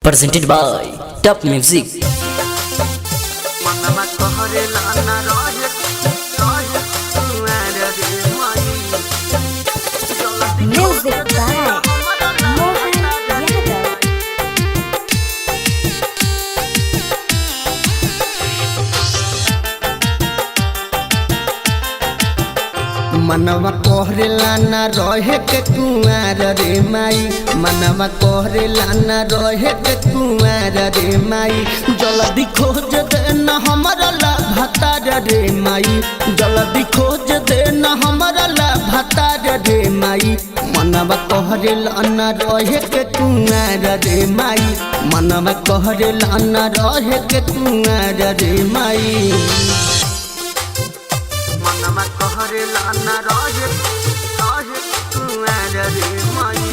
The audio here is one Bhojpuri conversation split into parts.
presented by Top Music. Music by Mohan Yadav. मनवा कोहरेला ना रहे के कुआर रे माई मनवा कोहरेला ना रहे के कुआर रे माई जल्दी खोज दे ना हमारा ला भतार रे माई जल्दी खोज दे ना हमारा ला भतार रे माई मनवा कोहरेला ना रहे के कुआर रे माई मनवा कोहरेला ना रहे के कुआर रे माई मनवा कोहरेला ना रहे कुआर रे माई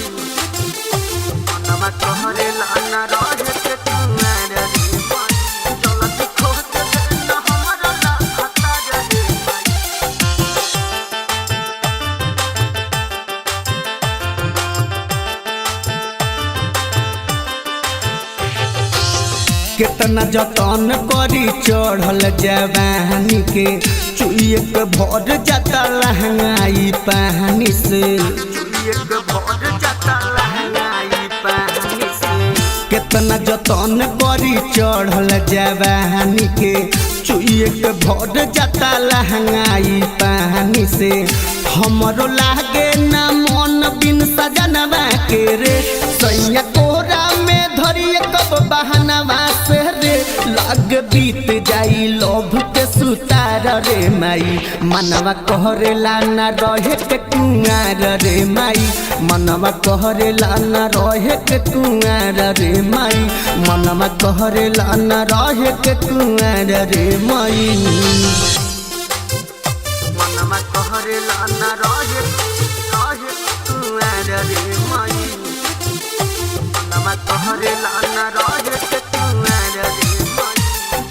मनवा कोहरेला ना रहे के कुआर रे माई जल्दी खोज दे ना हमारा ला भतार रे माई कितना जतन करी चढ़ल जवानी के चुइए के भर जाता लहंगाई पानी से चुइए के भर जाता लहंगाई पानी से कितना जतन करी चढ़ल जवानी के चुइए के भर जाता लहंगाई पानी से हमरो लागे ना मन बिन सजनवा के रे सैया कोरा में धरिए कब बहनवा से रे लाग बीत जाई लोभ के सुतार रे माई मनवा कहरेला ना रहे के कुआर रे माई मनवा कहरेला ना रहे के कुआर रे माई मनवा कहरेला ना रहे के कुआर रे माई मनवा कहरेला ना रहे कुआर रे माई मनवा कहरेला ना रहे के कुआर रे माई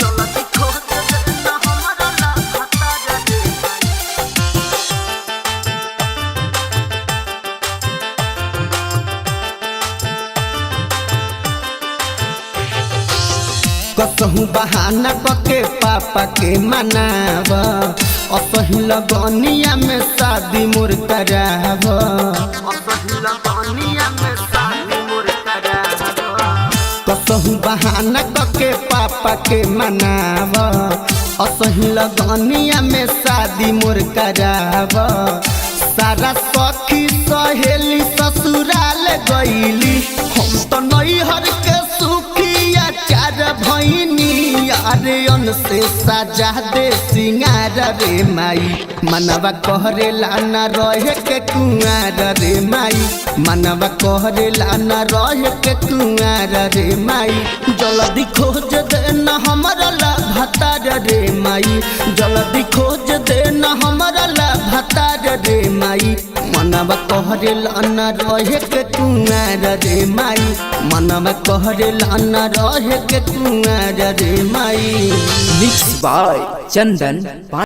जल्दी खोज दे ना हमारा ला भतार रे माई कसहु बहाना कके पापा के मनाव असही लगनिया में शादी मोर कराव असही लगनिया में शादी मोर कराव कसहु बहाना कके पापा के मनाव असही लगनिया में शादी मोर कराव सारा सखी सहेली ससुराल गईली हम तो नैहर के सुखिया चार भैनी यारे अन से सजा दे सिंगार रे माई मनवा कहरेला ना रहे के कुआर रे माई मनवा कहरेला ना रहे के कुआर रे माई जल्दी खोज दे ना हमारा ला भतार रे माई जल्दी खोज दे ना हमारा ला भतार रे माई मनवा कहरेला ना रहे के कुआर रे माई मनवा कहरेला ना रहे के कुआर रे माई Mixed by Chandan.